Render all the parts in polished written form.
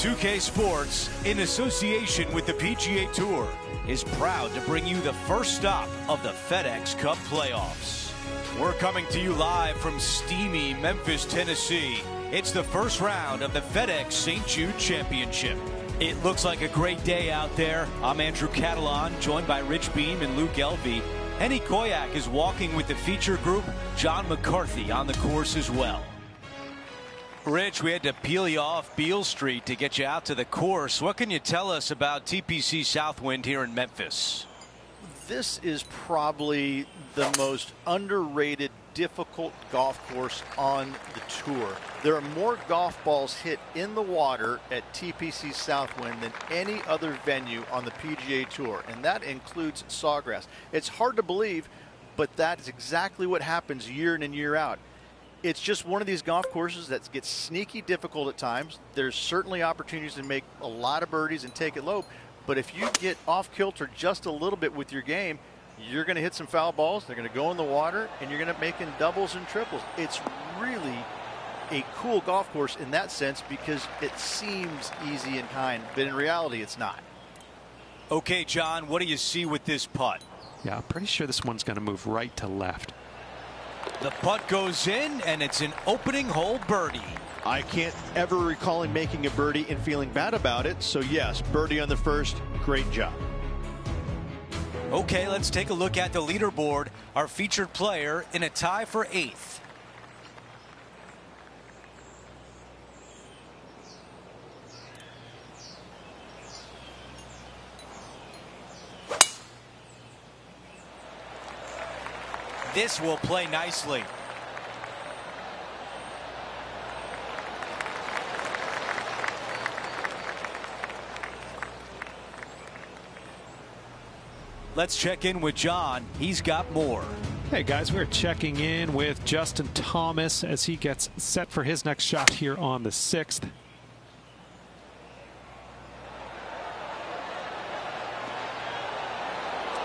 2K Sports, in association with the PGA Tour, is proud to bring you the first stop of the FedEx Cup playoffs. We're coming to you live from steamy Memphis, Tennessee. It's the first round of the FedEx St. Jude Championship. It looks like a great day out there. I'm Andrew Catalan, joined by Rich Beam and Luke Elvey. Henny Koyak is walking with the feature group. John McCarthy on the course as well. Rich, we had to peel you off Beale Street to get you out to the course. What can you tell us about TPC Southwind here in Memphis? This is probably the most underrated, difficult golf course on the tour. There are more golf balls hit in the water at TPC Southwind than any other venue on the PGA Tour, and that includes Sawgrass. It's hard to believe, but that is exactly what happens year in and year out. It's just one of these golf courses that gets sneaky difficult at times. There's certainly opportunities to make a lot of birdies and take it low, but if you get off kilter just a little bit with your game, you're going to hit some foul balls, they're going to go in the water, and you're going to make in doubles and triples. It's really a cool golf course in that sense because it seems easy and kind, but in reality it's not. Okay, John, what do you see with this putt? Yeah, I'm pretty sure this one's going to move right to left. The putt goes in, and it's an opening hole birdie. I can't ever recall him making a birdie and feeling bad about it, so yes, birdie on the first, great job. Okay, let's take a look at the leaderboard. Our featured player in a tie for 8th. This will play nicely. Let's check in with John. He's got more. Hey guys, we're checking in with Justin Thomas as he gets set for his next shot here on the 6th.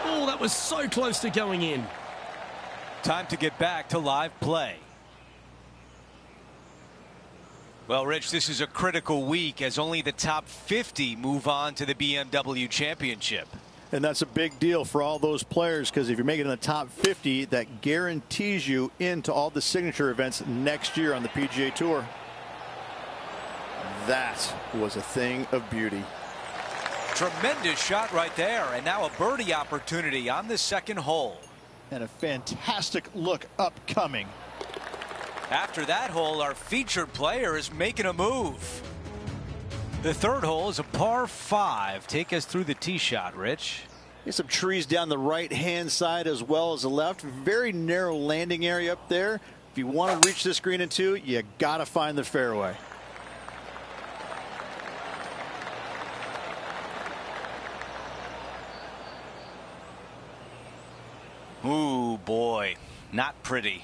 Oh, that was so close to going in. Time to get back to live play. Well, Rich, this is a critical week as only the top 50 move on to the BMW Championship. And that's a big deal for all those players because if you're making it in the top 50, that guarantees you into all the signature events next year on the PGA Tour. That was a thing of beauty. Tremendous shot right there, and now a birdie opportunity on the second hole. And a fantastic look upcoming. After that hole, our featured player is making a move. The third hole is a par 5. Take us through the tee shot, Rich. There's some trees down the right-hand side as well as the left. Very narrow landing area up there. If you want to reach this green in 2, you got to find the fairway. Ooh, boy, not pretty.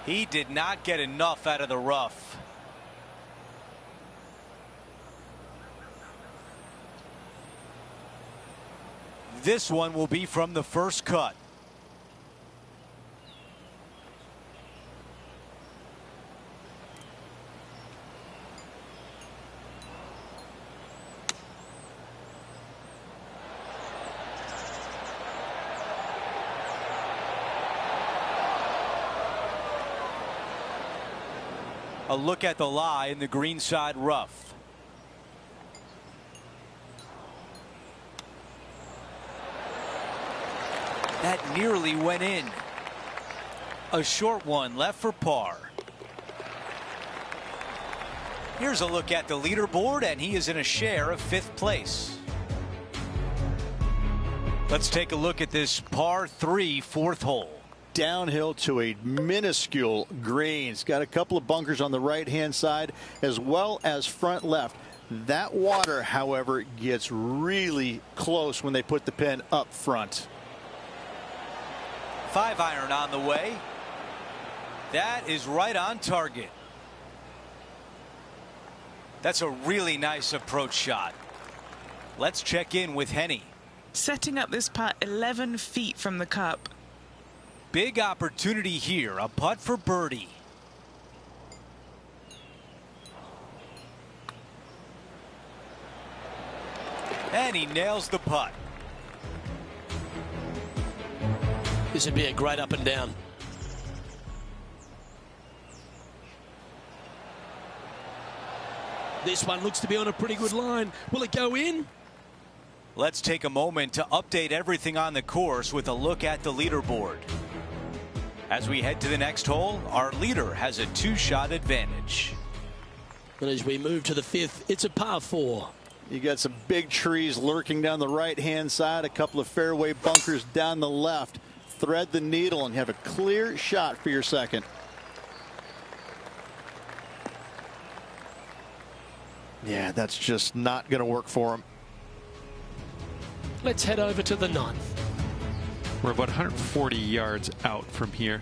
He did not get enough out of the rough. This one will be from the first cut. A look at the lie in the greenside rough. That nearly went in. A short one left for par. Here's a look at the leaderboard, and he is in a share of 5th place. Let's take a look at this par 3 4th hole. Downhill to a minuscule green. It's got a couple of bunkers on the right-hand side as well as front left. That water, however, gets really close when they put the pin up front. 5-iron on the way. That is right on target. That's a really nice approach shot. Let's check in with Henny. Setting up this putt 11 feet from the cup. Big opportunity here, a putt for birdie. And he nails the putt. This would be a great up and down. This one looks to be on a pretty good line. Will it go in? Let's take a moment to update everything on the course with a look at the leaderboard. As we head to the next hole, our leader has a 2-shot advantage. And as we move to the 5th, it's a par 4. You got some big trees lurking down the right-hand side, a couple of fairway bunkers down the left. Thread the needle and have a clear shot for your second. Yeah, that's just not going to work for him. Let's head over to the 9th. We're about 140 yards out from here.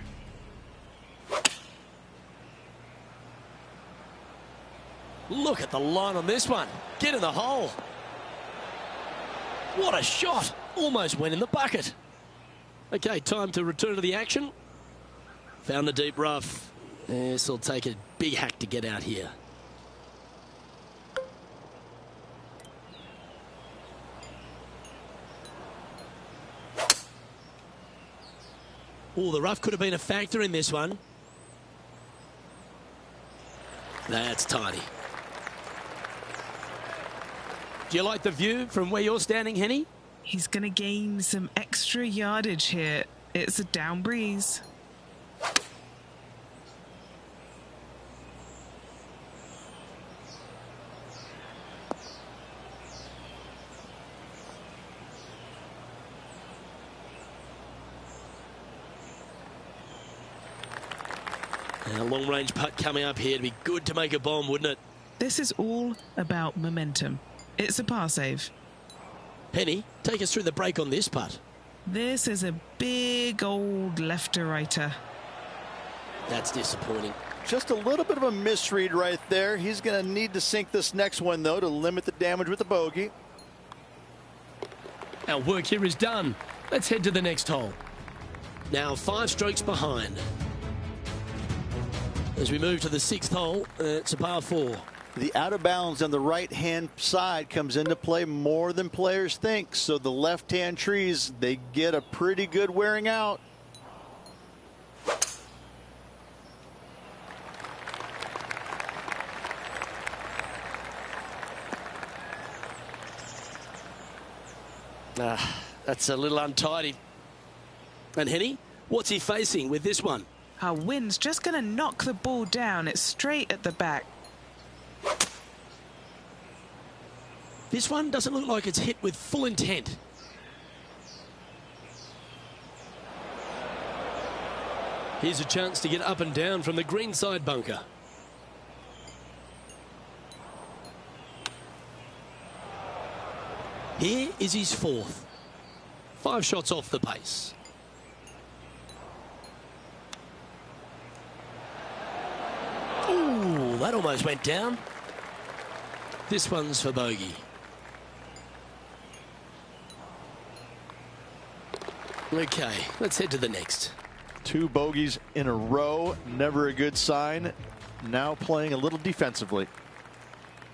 Look at the line on this one. Get in the hole. What a shot. Almost went in the bucket. Okay, time to return to the action. Found the deep rough. This will take a big hack to get out here. Oh, the rough could have been a factor in this one. That's tidy. Do you like the view from where you're standing, Henny? He's going to gain some extra yardage here. It's a down breeze. A long-range putt coming up here. It'd be good to make a bomb, wouldn't it? This is all about momentum. It's a par save. Henny, take us through the break on this putt. This is a big old left-to-righter. That's disappointing. Just a little bit of a misread right there. He's going to need to sink this next one, though, to limit the damage with the bogey. Our work here is done. Let's head to the next hole. Now 5 strokes behind. As we move to the 6th hole, it's a par 4. The out of bounds on the right-hand side comes into play more than players think. So the left-hand trees, they get a pretty good wearing out. That's a little untidy. And Henny, what's he facing with this one? Our wind's just going to knock the ball down. It's straight at the back. This one doesn't look like it's hit with full intent. Here's a chance to get up and down from the greenside bunker. Here is his 4th. 5 shots off the pace. Ooh, that almost went down. This one's for bogey. Okay, let's head to the next. 2 bogeys in a row, never a good sign. Now playing a little defensively.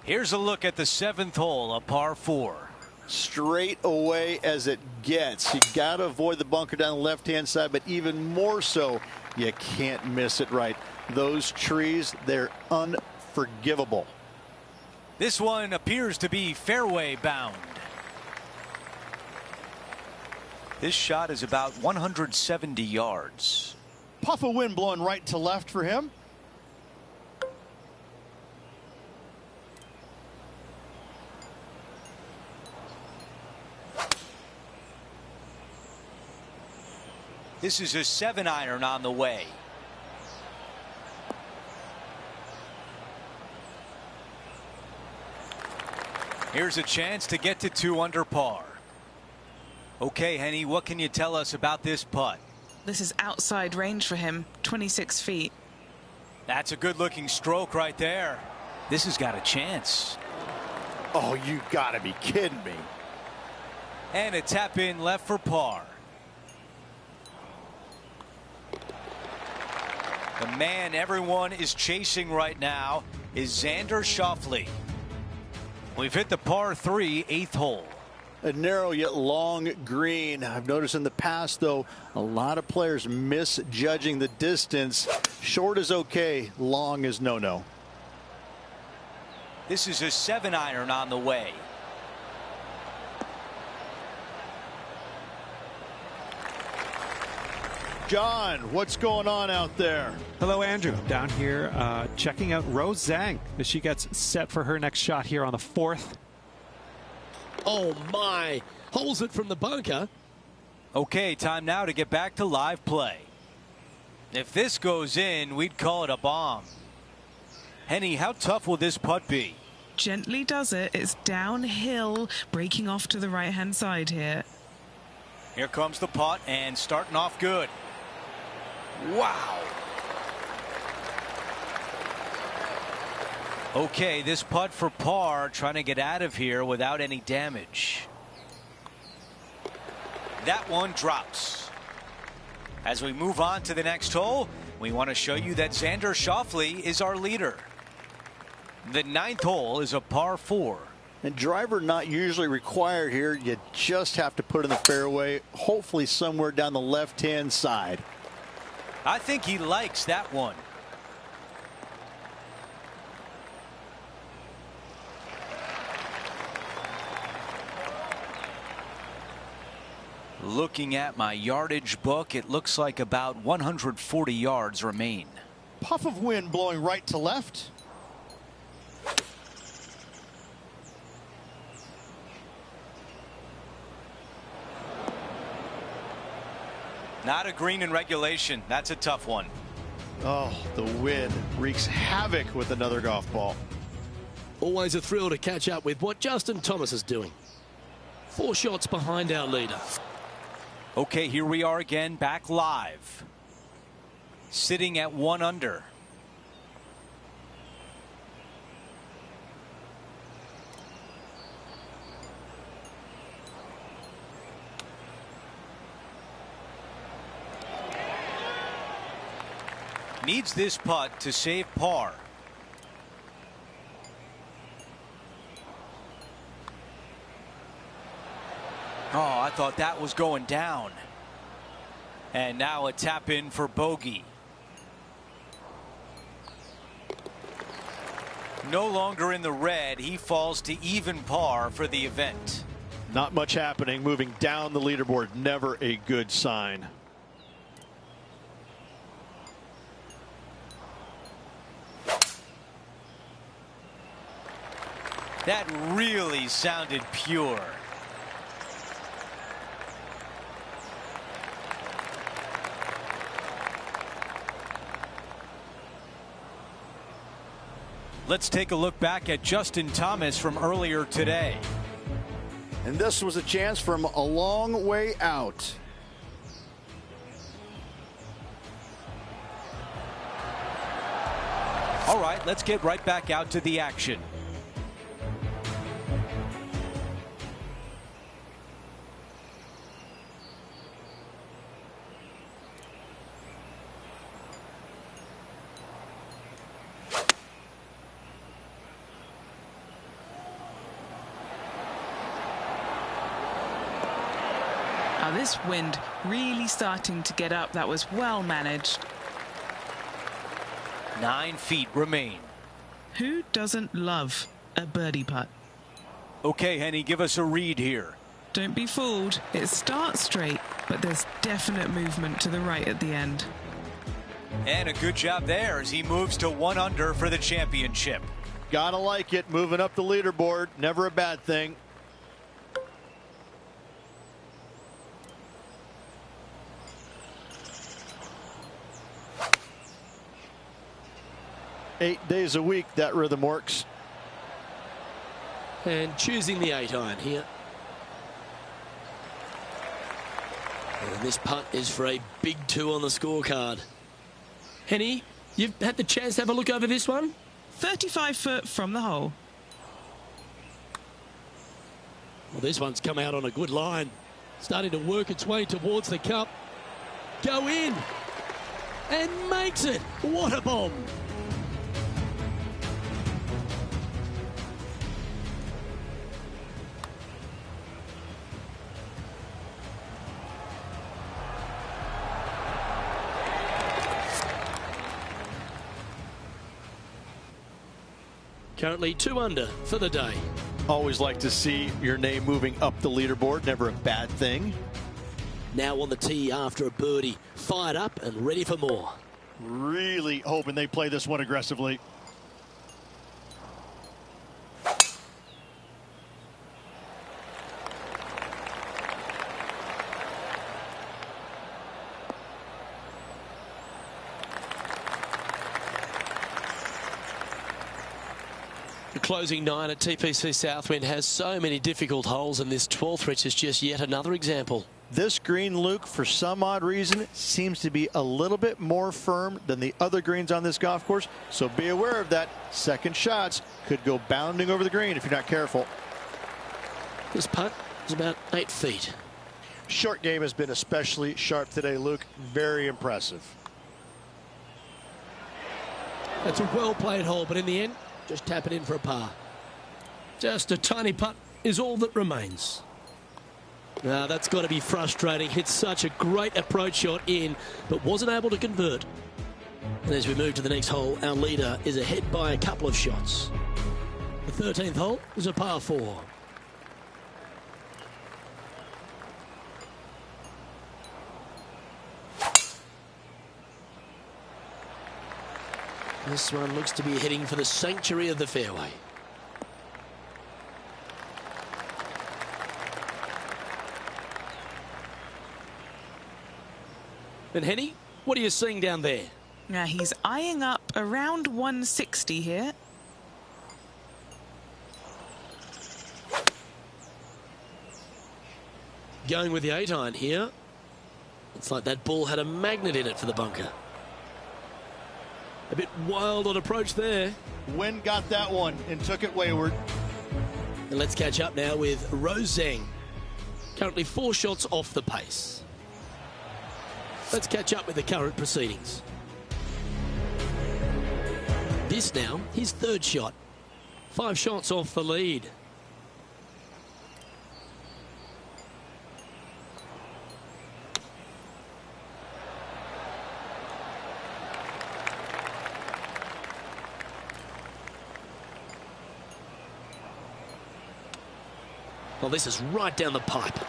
Here's a look at the 7th hole, a par 4. Straight away as it gets. You got to avoid the bunker down the left-hand side, but even more so, you can't miss it right. Those trees, they're unforgivable. This one appears to be fairway bound. This shot is about 170 yards. Puff of wind blowing right to left for him. This is a 7-iron on the way. Here's a chance to get to 2 under par. Okay, Henny, what can you tell us about this putt? This is outside range for him, 26 feet. That's a good-looking stroke right there. This has got a chance. Oh, you gotta be kidding me. And a tap in left for par. The man everyone is chasing right now is Xander Schauffele. We've hit the par 3 8th hole. A narrow yet long green. I've noticed in the past, though, a lot of players misjudging the distance. Short is okay, long is no-no. This is a 7-iron on the way. John, what's going on out there? Hello, Andrew. Down here checking out Rose Zhang as she gets set for her next shot here on the 4th. Oh, my. Holds it from the bunker. Okay, time now to get back to live play. If this goes in, we'd call it a bomb. Henny, how tough will this putt be? Gently does it. It's downhill, breaking off to the right-hand side here. Here comes the putt and starting off good. Wow. Okay, this putt for par, trying to get out of here without any damage. That one drops. As we move on to the next hole, we want to show you that Xander Schauffele is our leader. The 9th hole is a par 4. And driver not usually required here. You just have to put it in the fairway, hopefully somewhere down the left-hand side. I think he likes that one. Looking at my yardage book, it looks like about 140 yards remain. Puff of wind blowing right to left. Not a green in regulation. That's a tough one. Oh, the wind wreaks havoc with another golf ball. Always a thrill to catch up with what Justin Thomas is doing. 4 shots behind our leader. Okay, here we are again, back live. Sitting at 1 under. Needs this putt to save par. Oh, I thought that was going down. And now a tap in for bogey. No longer in the red. He falls to even par for the event. Not much happening. Moving down the leaderboard, never a good sign. That really sounded pure. Let's take a look back at Justin Thomas from earlier today. And this was a chance from a long way out. All right, let's get right back out to the action. This wind really starting to get up. That was well managed. 9 feet remain. Who doesn't love a birdie putt? Okay, Henny, give us a read here. Don't be fooled. It starts straight, but there's definite movement to the right at the end. And a good job there as he moves to 1 under for the championship. Gotta like it. Moving up the leaderboard. Never a bad thing. Eight days a week, that rhythm works. And choosing the 8-iron here. And this putt is for a big 2 on the scorecard. Henny, you've had the chance to have a look over this one? 35 foot from the hole. Well, this one's come out on a good line. Starting to work its way towards the cup. Go in. And makes it. What a bomb. Currently 2 under for the day. Always like to see your name moving up the leaderboard. Never a bad thing. Now on the tee after a birdie. Fired up and ready for more. Really hoping they play this one aggressively. The closing 9 at TPC Southwind has so many difficult holes, and this 12th reach is just yet another example. This green, Luke, for some odd reason, seems to be a little bit more firm than the other greens on this golf course. So be aware of that. Second shots could go bounding over the green if you're not careful. This putt is about 8 feet. Short game has been especially sharp today, Luke. Very impressive. That's a well-played hole, but in the end, just tap it in for a par. Just a tiny putt is all that remains. Now, that's got to be frustrating. Hit such a great approach shot in, but wasn't able to convert. And as we move to the next hole, our leader is ahead by a couple of shots. The 13th hole is a par 4. This one looks to be heading for the sanctuary of the fairway. And Henny, what are you seeing down there? Now he's eyeing up around 160 here. Going with the 8-iron here. It's like that ball had a magnet in it for the bunker. A bit wild on approach there. Wind got that one and took it wayward. And let's catch up now with Rose Zhang. Currently 4 shots off the pace. Let's catch up with the current proceedings. This now, his 3rd shot. 5 shots off the lead. Well, this is right down the pipe.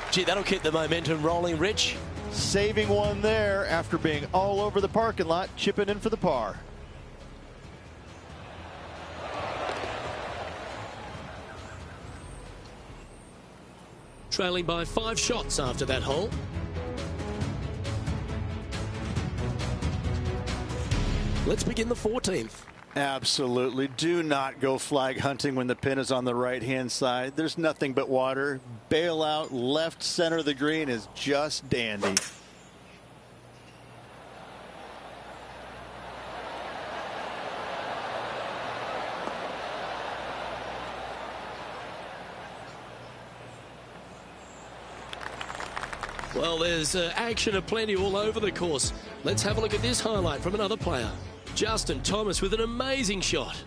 Gee, that'll keep the momentum rolling, Rich. Saving one there after being all over the parking lot, chipping in for the par. Trailing by 5 shots after that hole. Let's begin the 14th. Absolutely. Do not go flag hunting when the pin is on the right-hand side. There's nothing but water. Bail out left center of the green is just dandy. Well, there's action aplenty all over the course. Let's have a look at this highlight from another player. Justin Thomas with an amazing shot.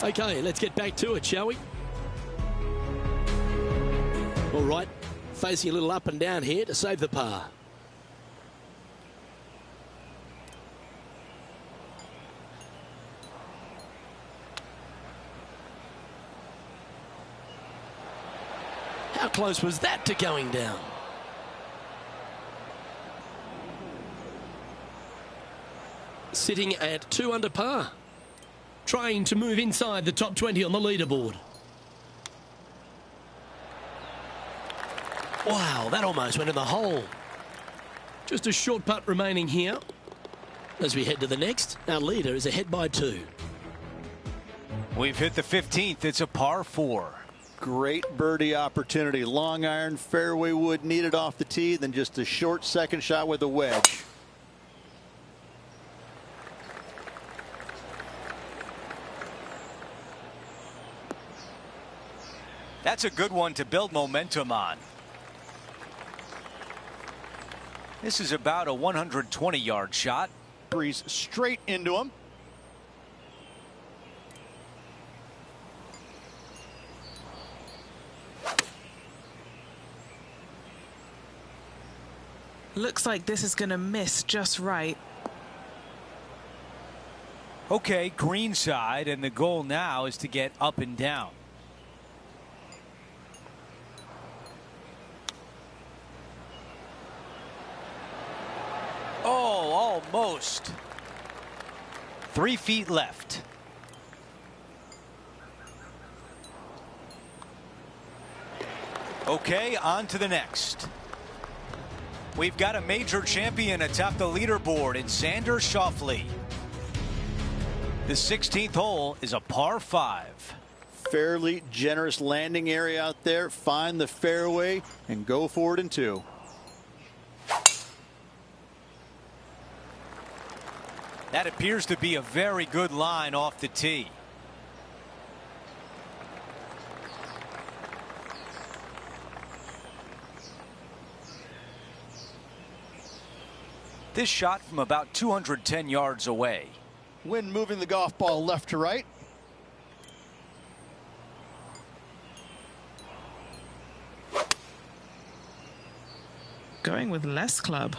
Okay, let's get back to it, shall we? All right, facing a little up and down here to save the par. How close was that to going down? Sitting at 2 under par. Trying to move inside the top 20 on the leaderboard. Wow, that almost went in the hole. Just a short putt remaining here. As we head to the next, our leader is ahead by 2. We've hit the 15th. It's a par 4. Great birdie opportunity. Long iron, fairway wood needed off the tee, then just a short second shot with a wedge. That's a good one to build momentum on. This is about a 120-yard shot. Breeze straight into him. Looks like this is going to miss just right. Okay, green side, and the goal now is to get up and down. Oh, almost. 3 feet left. Okay, on to the next. We've got a major champion atop the leaderboard in Xander Schauffele. The 16th hole is a par 5. Fairly generous landing area out there. Find the fairway and go for it in 2. That appears to be a very good line off the tee. This shot from about 210 yards away. Wind moving the golf ball left to right. Going with less club.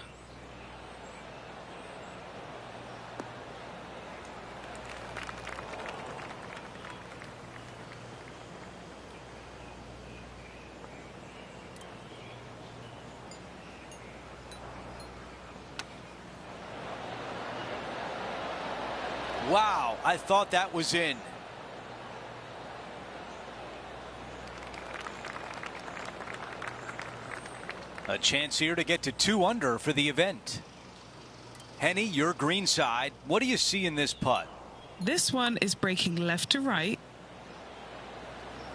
Wow, I thought that was in. A chance here to get to 2 under for the event. Henny, your green side. What do you see in this putt? This one is breaking left to right.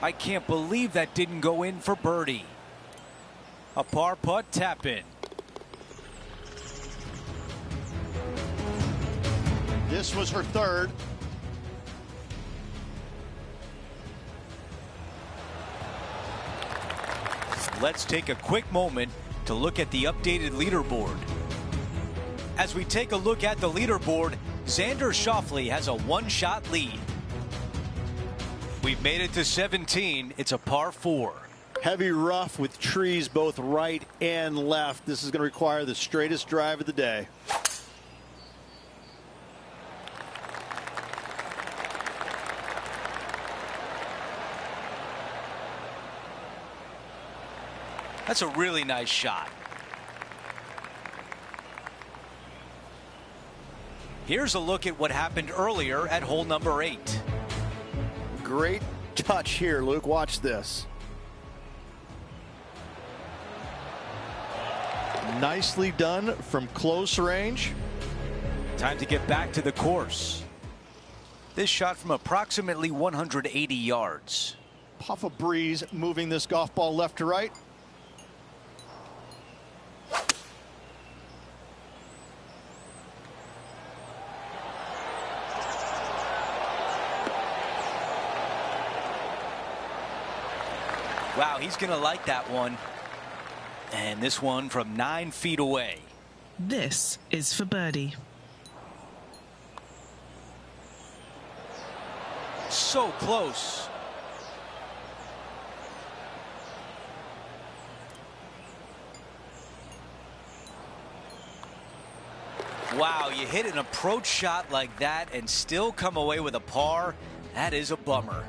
I can't believe that didn't go in for birdie. A par putt, tap in. This was her 3rd. Let's take a quick moment to look at the updated leaderboard. As we take a look at the leaderboard, Xander Schauffele has a 1-shot lead. We've made it to 17. It's a par 4. Heavy rough with trees both right and left. This is going to require the straightest drive of the day. That's a really nice shot. Here's a look at what happened earlier at hole number 8. Great touch here, Luke. Watch this. Nicely done from close range. Time to get back to the course. This shot from approximately 180 yards. Puff of breeze moving this golf ball left to right. Wow, he's going to like that one. And this one from 9 feet away. This is for birdie. So close. Wow, you hit an approach shot like that and still come away with a par. That is a bummer.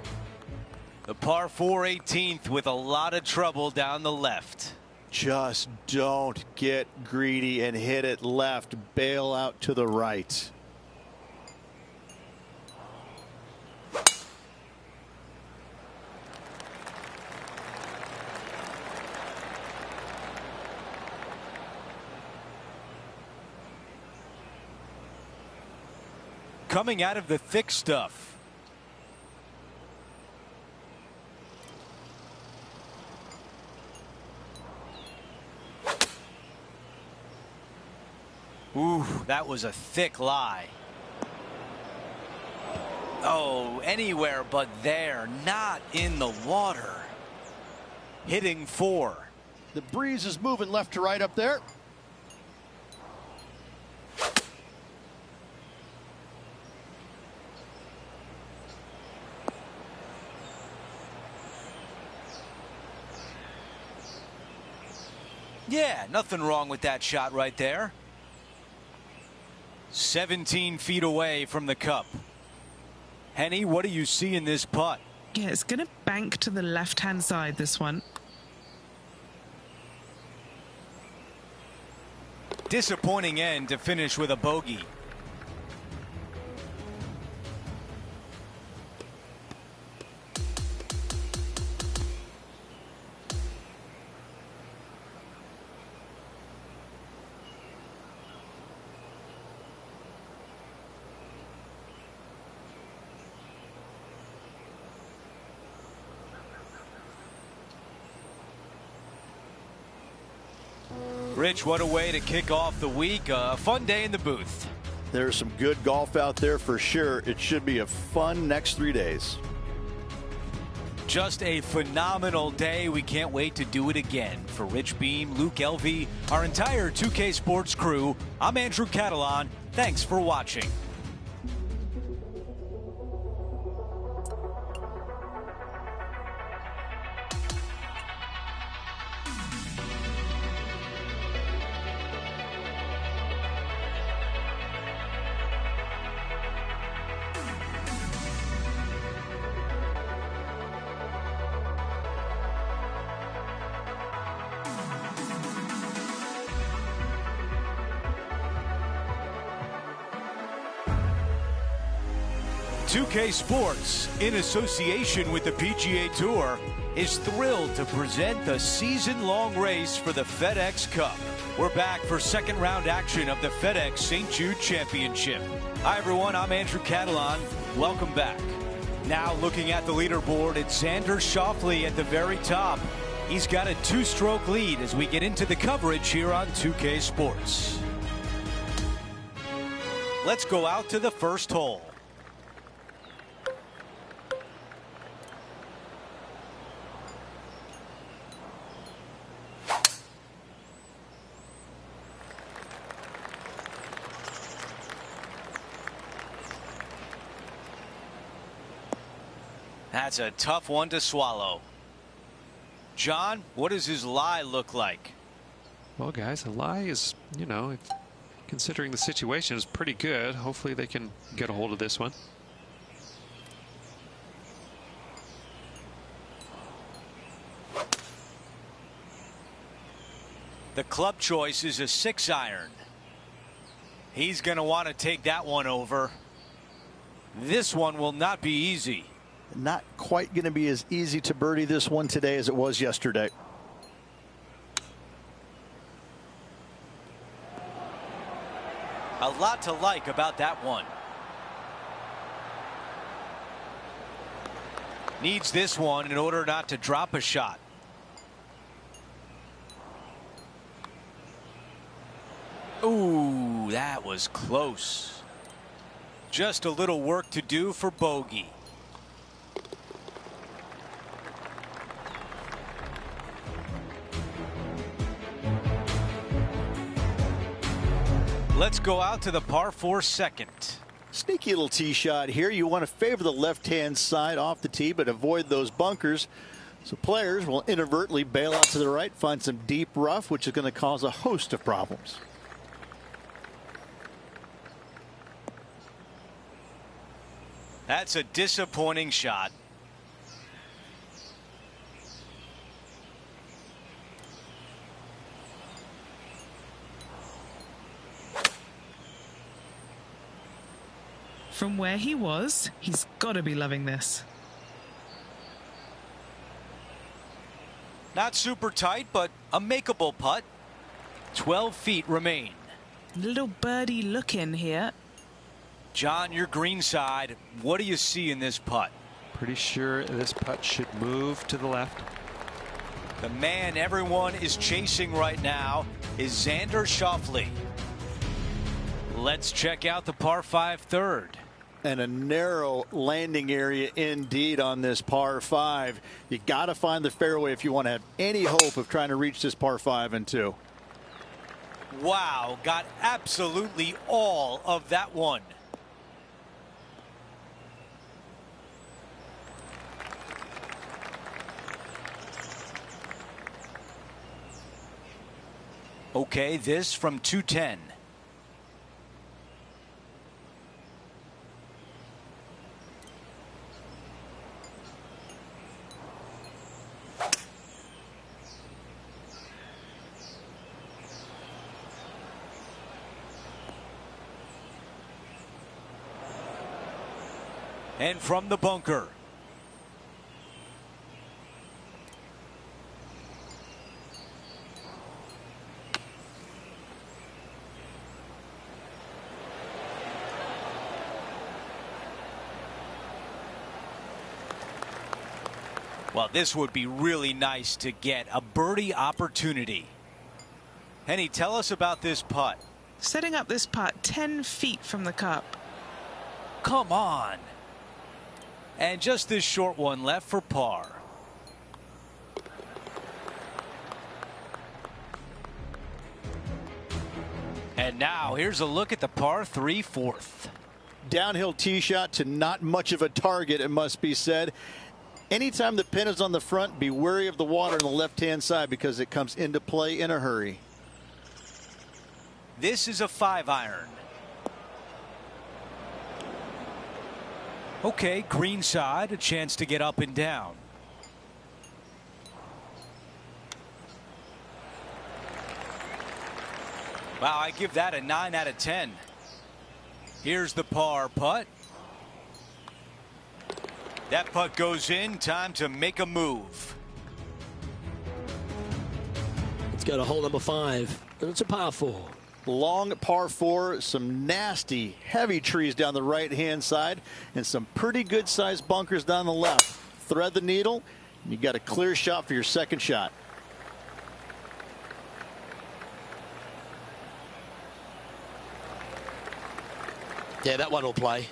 The par 4 18th with a lot of trouble down the left. Just don't get greedy and hit it left. Bail out to the right. Coming out of the thick stuff. Ooh, that was a thick lie. Oh, anywhere but there, not in the water. Hitting 4. The breeze is moving left to right up there. Yeah, nothing wrong with that shot right there. 17 feet away from the cup. Henny, what do you see in this putt? Yeah, it's going to bank to the left-hand side, this one. Disappointing end to finish with a bogey. Rich, what a way to kick off the week. A fun day in the booth. There's some good golf out there for sure. It should be a fun next 3 days. Just a phenomenal day. We can't wait to do it again. For Rich Beam, Luke Elvey, our entire 2K Sports crew, I'm Andrew Catalan. Thanks for watching. .2K Sports, in association with the PGA Tour, is thrilled to present the season-long race for the FedEx Cup. We're back for second round action of the FedEx St. Jude Championship. Hi everyone, I'm Andrew Catalan. Welcome back. Now looking at the leaderboard, it's Xander Schauffele at the very top. He's got a 2-stroke lead as we get into the coverage here on 2K Sports. Let's go out to the first hole. That's a tough one to swallow. John, what does his lie look like? Well, guys, the lie is, you know, considering the situation, is pretty good. Hopefully they can get a hold of this one. The club choice is a 6-iron. He's going to want to take that one over. This one will not be easy. Not quite going to be as easy to birdie this one today as it was yesterday. A lot to like about that one. Needs this one in order not to drop a shot. Ooh, that was close. Just a little work to do for bogey. Let's go out to the par 4 second. Sneaky little tee shot here. You want to favor the left-hand side off the tee, but avoid those bunkers. So players will inadvertently bail out to the right, find some deep rough, which is going to cause a host of problems. That's a disappointing shot. From where he was, he's got to be loving this. Not super tight, but a makeable putt. 12 feet remain. Little birdie look in here. John, your green side, what do you see in this putt? Pretty sure this putt should move to the left. The man everyone is chasing right now is Xander Schauffele. Let's check out the par 5 third. And a narrow landing area indeed on this par 5. You got to find the fairway if you want to have any hope of trying to reach this par 5 and 2. Wow, got absolutely all of that one. Okay, this from 210. And from the bunker. Well, this would be really nice to get a birdie opportunity. Henny, tell us about this putt. Setting up this putt 10 feet from the cup. Come on. And just this short one left for par. And now here's a look at the par 3 fourth. Downhill tee shot to not much of a target, it must be said. Anytime the pin is on the front, be wary of the water on the left-hand side because it comes into play in a hurry. This is a 5-iron. Okay, green side, a chance to get up and down. Wow, I give that a 9 out of 10. Here's the par putt. That putt goes in. Time to make a move. Let's go to hole number 5, and it's a par 4. Long par 4, some nasty, heavy trees down the right-hand side, and some pretty good-sized bunkers down the left. Thread the needle, and you got a clear shot for your second shot. Yeah, that one will play.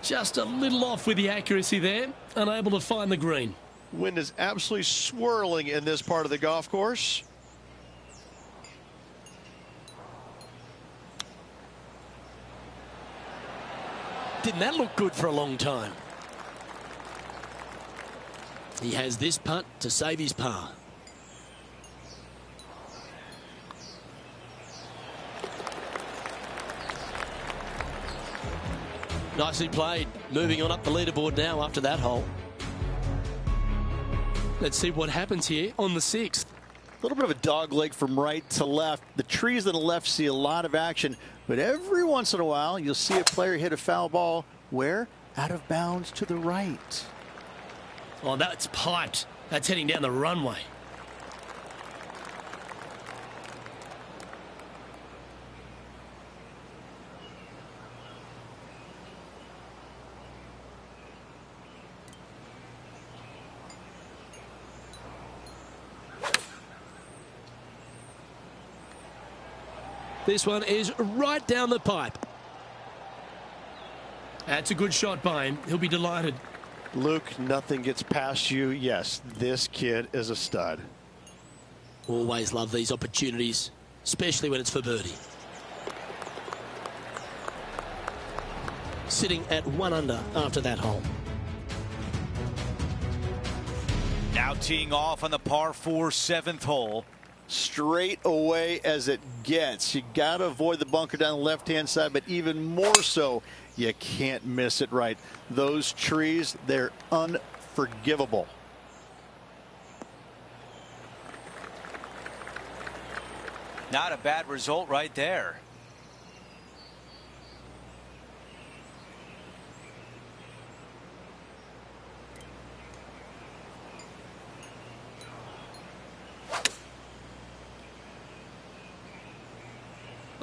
Just a little off with the accuracy there, unable to find the green. Wind is absolutely swirling in this part of the golf course. Didn't that look good for a long time? He has this putt to save his par. Nicely played. Moving on up the leaderboard now after that hole. Let's see what happens here on the 6th. A little bit of a dog leg from right to left. The trees on the left see a lot of action, but every once in a while you'll see a player hit a foul ball where? Out of bounds to the right. Oh, that's piped. That's heading down the runway. This one is right down the pipe. That's a good shot by him. He'll be delighted. Luke, nothing gets past you. Yes, this kid is a stud. Always love these opportunities, especially when it's for birdie. Sitting at 1 under after that hole. Now teeing off on the par 4 7th hole. Straight away as it gets. You got to avoid the bunker down the left-hand side, but even more so, you can't miss it right. Those trees, they're unforgivable. Not a bad result right there.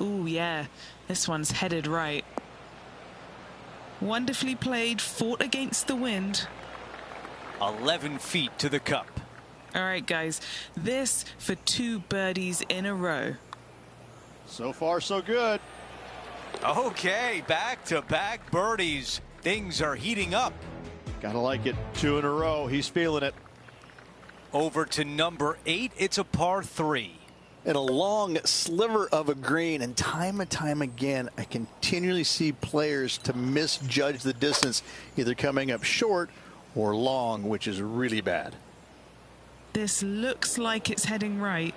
Oh, yeah. This one's headed right. Wonderfully played, fought against the wind. 11 feet to the cup. All right, guys. This for 2 birdies in a row. So far, so good. Okay, back-to-back birdies. Things are heating up. Gotta like it. 2 in a row. He's feeling it. Over to number 8. It's a par 3. And a long sliver of a green, and time again, I continually see players to misjudge the distance, either coming up short or long, which is really bad. This looks like it's heading right.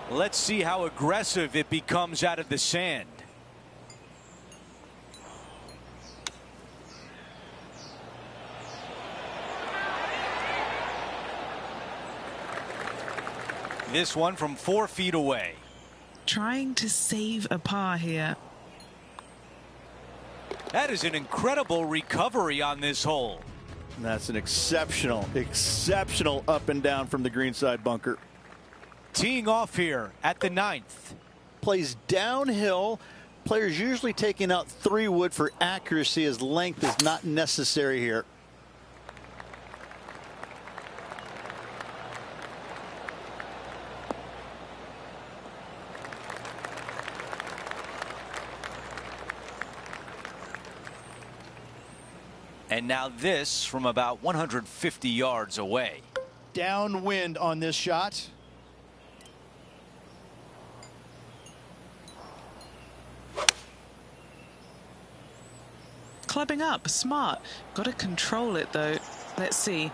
Let's see how aggressive it becomes out of the sand. This one from 4 feet away. Trying to save a par here. That is an incredible recovery on this hole. And that's an exceptional up and down from the greenside bunker. Teeing off here at the 9th. Plays downhill. Players usually taking out 3 wood for accuracy, as length is not necessary here. And now this from about 150 yards away. Downwind on this shot. Clubbing up, smart. Got to control it though. Let's see.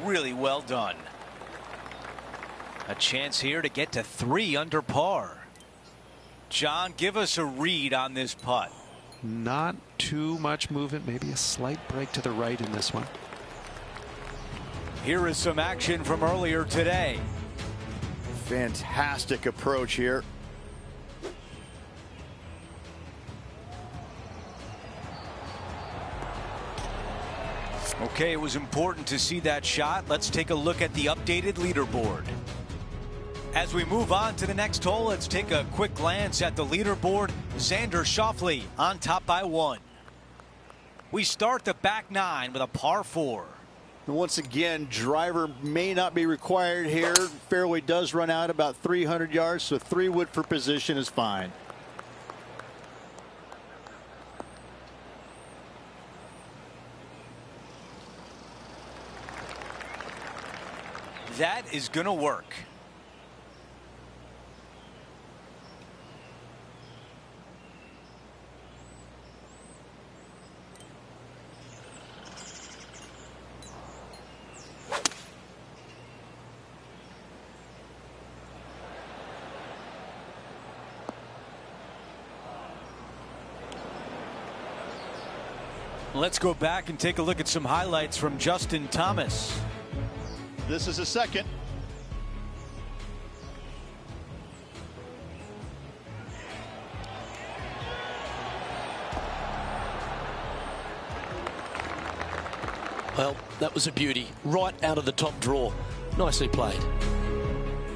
Really well done. A chance here to get to 3 under par. John, give us a read on this putt. Not too much movement, maybe a slight break to the right in this one. Here is some action from earlier today. Fantastic approach here. Okay, it was important to see that shot. Let's take a look at the updated leaderboard. As we move on to the next hole, let's take a quick glance at the leaderboard. Xander Schauffele on top by 1. We start the back 9 with a par 4. And once again, driver may not be required here. Fairway does run out about 300 yards, so 3 wood for position is fine. That is going to work. Let's go back and take a look at some highlights from Justin Thomas. This is a second. Well, that was a beauty. Right out of the top draw. Nicely played.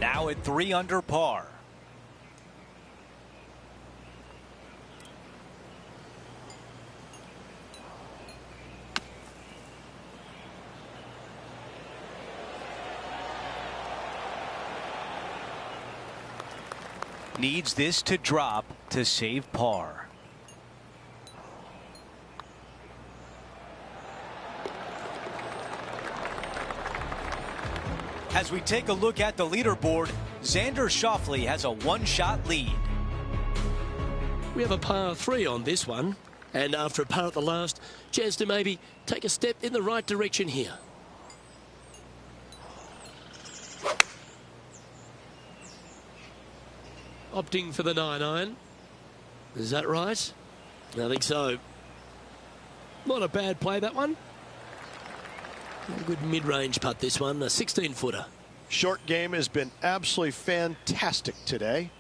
Now at 3 under par. Needs this to drop to save par. As we take a look at the leaderboard, Xander Schauffele has a 1-shot lead. We have a par 3 on this one, and after a par at the last, chance to maybe take a step in the right direction here. Opting for the 9-iron. Is that right? I think so. Not a bad play, that one. A good mid-range putt, this one. A 16-footer. Short game has been absolutely fantastic today.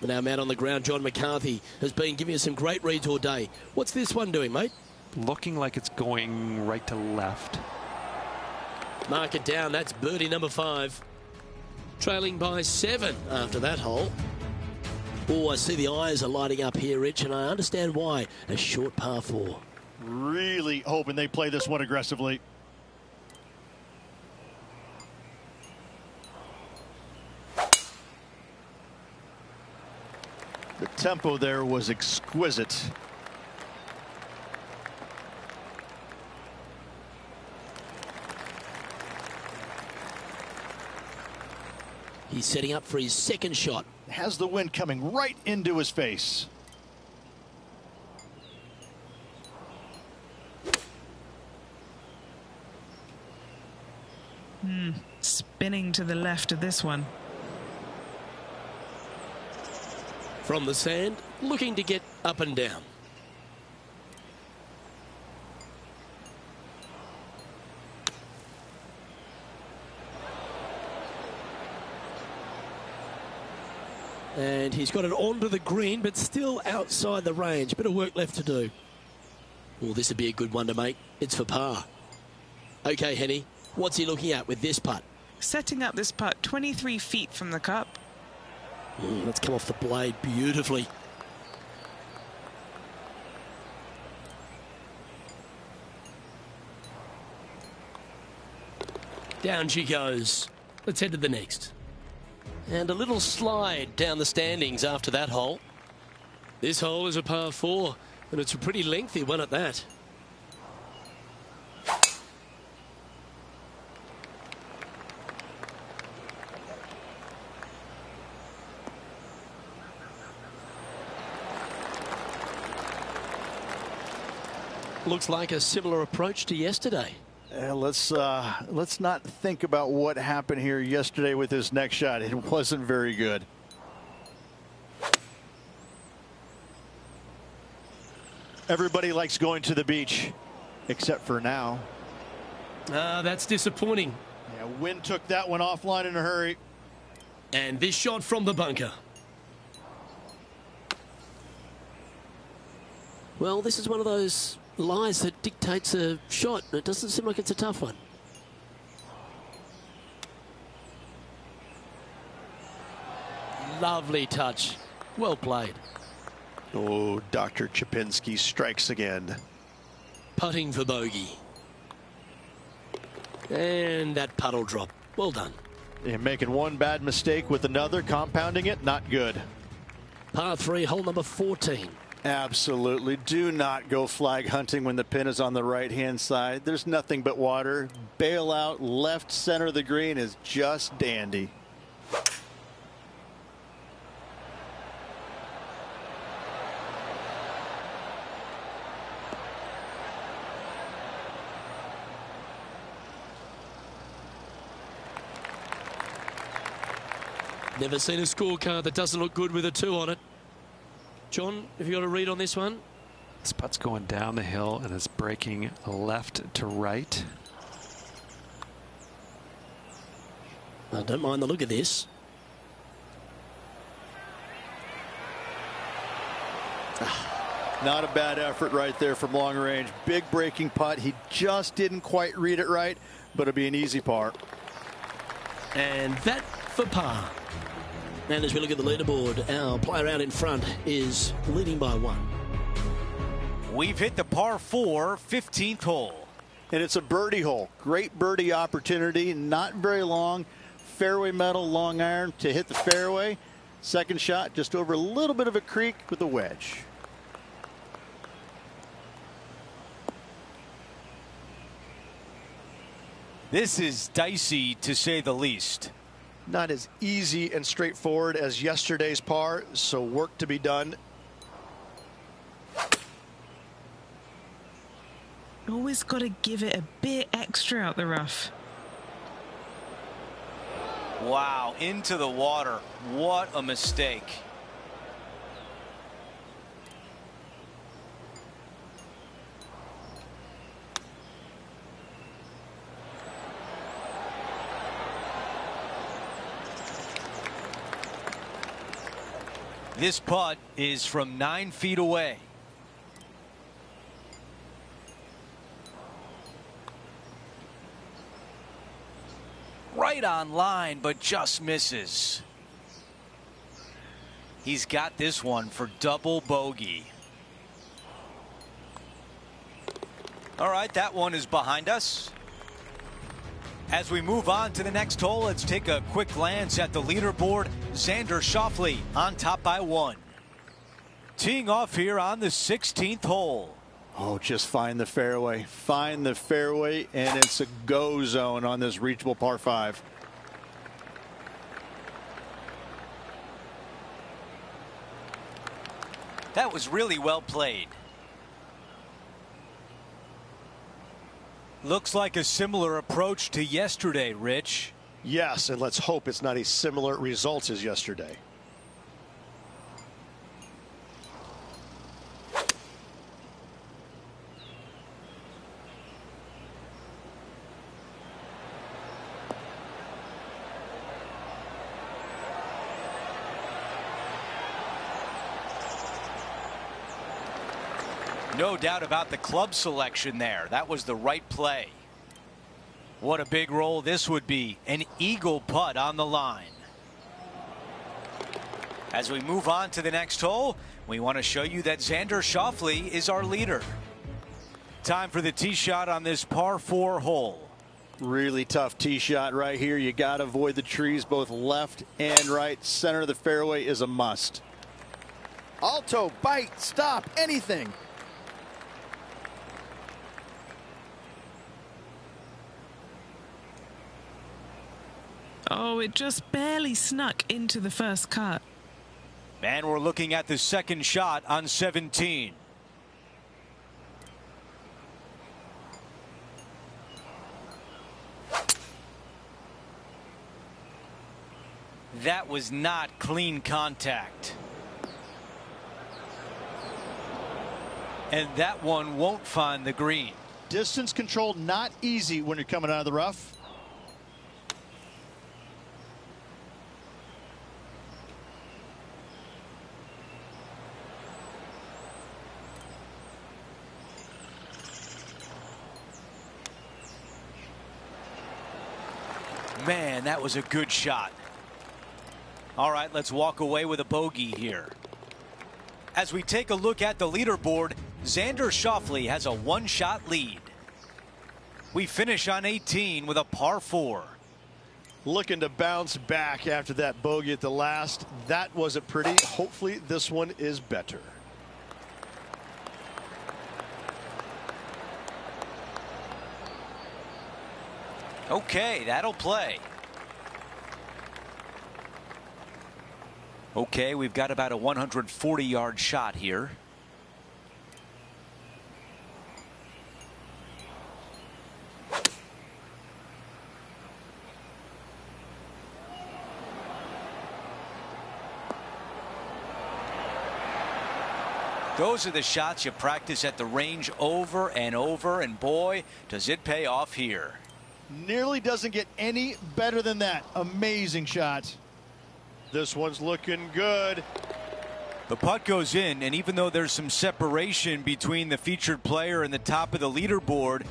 And our man on the ground, John McCarthy, has been giving us some great reads all day. What's this one doing, mate? Looking like it's going right to left. Mark it down. That's birdie number 5. Trailing by 7 after that hole. Oh, I see the eyes are lighting up here, Rich, and I understand why. A short par 4. Really hoping they play this one aggressively. The tempo there was exquisite. He's setting up for his second shot. Has the wind coming right into his face. Spinning to the left of this one. From the sand, looking to get up and down. And he's got it onto the green, but still outside the range. Bit of work left to do. Well, this would be a good one to make. It's for par. Okay, Henny, what's he looking at with this putt? Setting up this putt 23 feet from the cup. Let's come off the blade beautifully. Down she goes. Let's head to the next. And a little slide down the standings after that hole. This hole is a par 4, and it's a pretty lengthy one at that. Looks like a similar approach to yesterday. Let's not think about what happened here yesterday with this next shot. It wasn't very good. Everybody likes going to the beach, except for now. That's disappointing. Yeah, wind took that one offline in a hurry. And this shot from the bunker. Well, this is one of those lies that dictates a shot. It doesn't seem like it's a tough one. Lovely touch. Well played. Oh, Dr. Chapinski strikes again. Putting for bogey. And that puddle drop. Well done. Yeah, making one bad mistake with another, compounding it, not good. Par 3, hole number 14. Absolutely. Do not go flag hunting when the pin is on the right-hand side. There's nothing but water. Bail out, left center of the green is just dandy. Never seen a scorecard that doesn't look good with a 2 on it. John, have you got a read on this one? This putt's going down the hill and it's breaking left to right. I don't mind the look of this. Not a bad effort right there from long range. Big breaking putt. He just didn't quite read it right, but it'll be an easy par. And that for par. And as we look at the leaderboard, our player out in front is leading by 1. We've hit the par 4 15th hole. And it's a birdie hole. Great birdie opportunity. Not very long. Fairway metal, long iron to hit the fairway. Second shot just over a little bit of a creek with a wedge. This is dicey to say the least. Not as easy and straightforward as yesterday's par, so work to be done. Always got to give it a bit extra out the rough. Wow, into the water. What a mistake. This putt is from 9 feet away. Right on line, but just misses. He's got this one for double bogey. All right, that one is behind us. As we move on to the next hole, let's take a quick glance at the leaderboard. Xander Schauffele on top by 1. Teeing off here on the 16th hole. Oh, just find the fairway. Find the fairway, and it's a go zone on this reachable par 5. That was really well played. Looks like a similar approach to yesterday, Rich. Yes, and let's hope it's not a similar result as yesterday. No doubt about the club selection there. That was the right play. What a big roll this would be. An eagle putt on the line. As we move on to the next hole, we want to show you that Xander Schauffele is our leader. Time for the tee shot on this par 4 hole. Really tough tee shot right here. You got to avoid the trees both left and right. Center of the fairway is a must. Alto, bite, stop, anything. Oh, it just barely snuck into the first cut. And we're looking at the second shot on 17. That was not clean contact. And that one won't find the green. Distance control not easy when you're coming out of the rough. Man, that was a good shot. All right, let's walk away with a bogey here. As we take a look at the leaderboard, Xander Schauffele has a one-shot lead. We finish on 18 with a par 4. Looking to bounce back after that bogey at the last. That wasn't pretty. Hopefully this one is better. Okay, that'll play. Okay, we've got about a 140-yard shot here. Those are the shots you practice at the range over and over, and boy, does it pay off here. Nearly doesn't get any better than that. Amazing shot. This one's looking good. The putt goes in, and even though there's some separation between the featured player and the top of the leaderboard,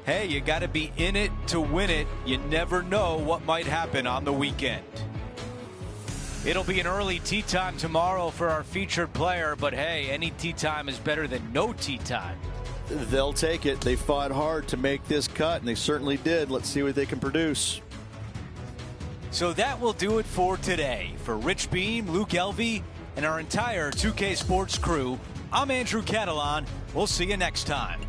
hey, you got to be in it to win it. You never know what might happen on the weekend. It'll be an early tee time tomorrow for our featured player, but hey, any tee time is better than no tee time. They'll take it. They fought hard to make this cut, and they certainly did. Let's see what they can produce. So that will do it for today. For Rich Beam, Luke Elvey, and our entire 2K Sports crew, I'm Andrew Catalan. We'll see you next time.